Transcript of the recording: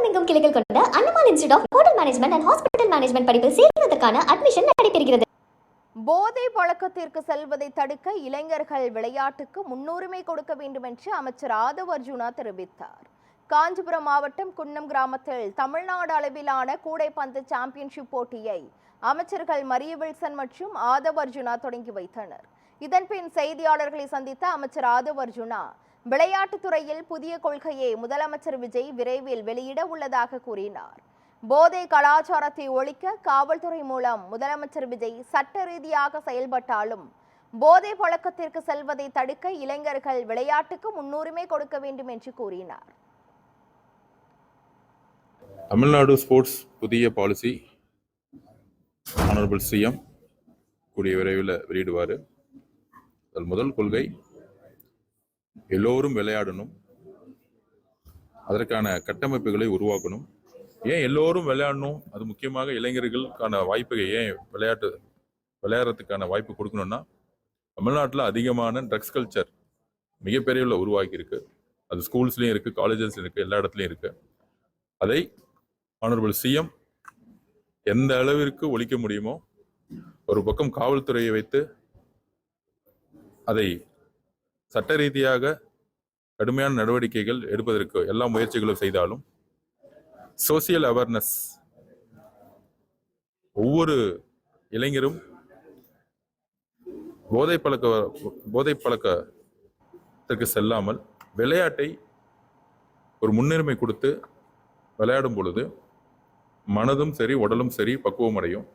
தமிழகமெங்கும் கிளைகள் கொண்ட Annamal institute of hotel management and hospital management படிப்பில் சேர்வதற்கான அட்மிஷன் நடைபெறுகிறது. போதை பழக்கத்திற்கு செல்வதை தடுக்க இளைஞர்கள் விளையாட்டுக்கு முன்னுரிமை கொடுக்க வேண்டும் என்று அமைச்சர் ஆதவ் அர்ஜுனா தெரிவித்தார். காஞ்சிபுரம் மாவட்டம் குன்னம் கிராமத்தில் தமிழ்நாடு அளவிலான கூடைப்பந்து சாம்பியன்ஷிப் போட்டியை அமைச்சர்கள் மரிய வில்சன் மற்றும் ஆதவ் அர்ஜுனா தொடங்கி வைத்தனர். இதன்பின் செய்தியாளர்களை சந்தித்த அமைச்சர் ஆதவ் அர்ஜுனா விளையாட்டுத்துறையில் புதிய கொள்கையை முதலமைச்சர் விஜய் விரைவில் வெளியிட உள்ளதாக கூறினார். போதை கலாச்சாரத்தை ஒழிக்க காவல்துறை மூலம் முதலமைச்சர் விஜய் சட்ட ரீதியாக செயல்பட்டாலும் போதை பழக்கத்திற்கு செல்வதை தடுக்க இளைஞர்கள் விளையாட்டுக்கு முன்னுரிமை கொடுக்க வேண்டும் என்று கூறினார். தமிழ்நாடு ஸ்போர்ட்ஸ் புதிய பாலிசி ஆனரபிள் சிஎம் கூடிய விரைவில் வெளியிடுவார். அதில் முதல் கொள்கை எல்லோரும் விளையாடணும், அதற்கான கட்டமைப்புகளை உருவாக்கணும். ஏன் எல்லோரும் விளையாடணும், அது முக்கியமாக இளைஞர்களுக்கான வாய்ப்புகள் ஏன் விளையாடுறதுக்கான வாய்ப்பு கொடுக்கணும்னா, தமிழ்நாட்டில் அதிகமான ட்ரக்ஸ் கல்ச்சர் மிகப்பெரிய உருவாக்கி இருக்கு. அது ஸ்கூல்ஸ்லையும் இருக்கு, காலேஜஸ்லையும் இருக்கு, எல்லா இடத்துலையும் இருக்கு. அதை ஆனரபிள் சிஎம் எந்த அளவிற்கு ஒழிக்க முடியுமோ, ஒரு பக்கம் காவல்துறையை வைத்து அதை சட்ட ரீதியாக கடுமையான நடவடிக்கைகள் எடுப்பதற்கு எல்லா முயற்சிகளும் செய்தாலும், சோசியல் அவேர்னஸ் ஒவ்வொரு இளைஞரும் போதை பழக்கத்திற்கு செல்லாமல் விளையாட்டை ஒரு முன்னுரிமை கொடுத்து விளையாடும் பொழுது மனதும் சரி உடலும் சரி பக்குவம் அடையும்.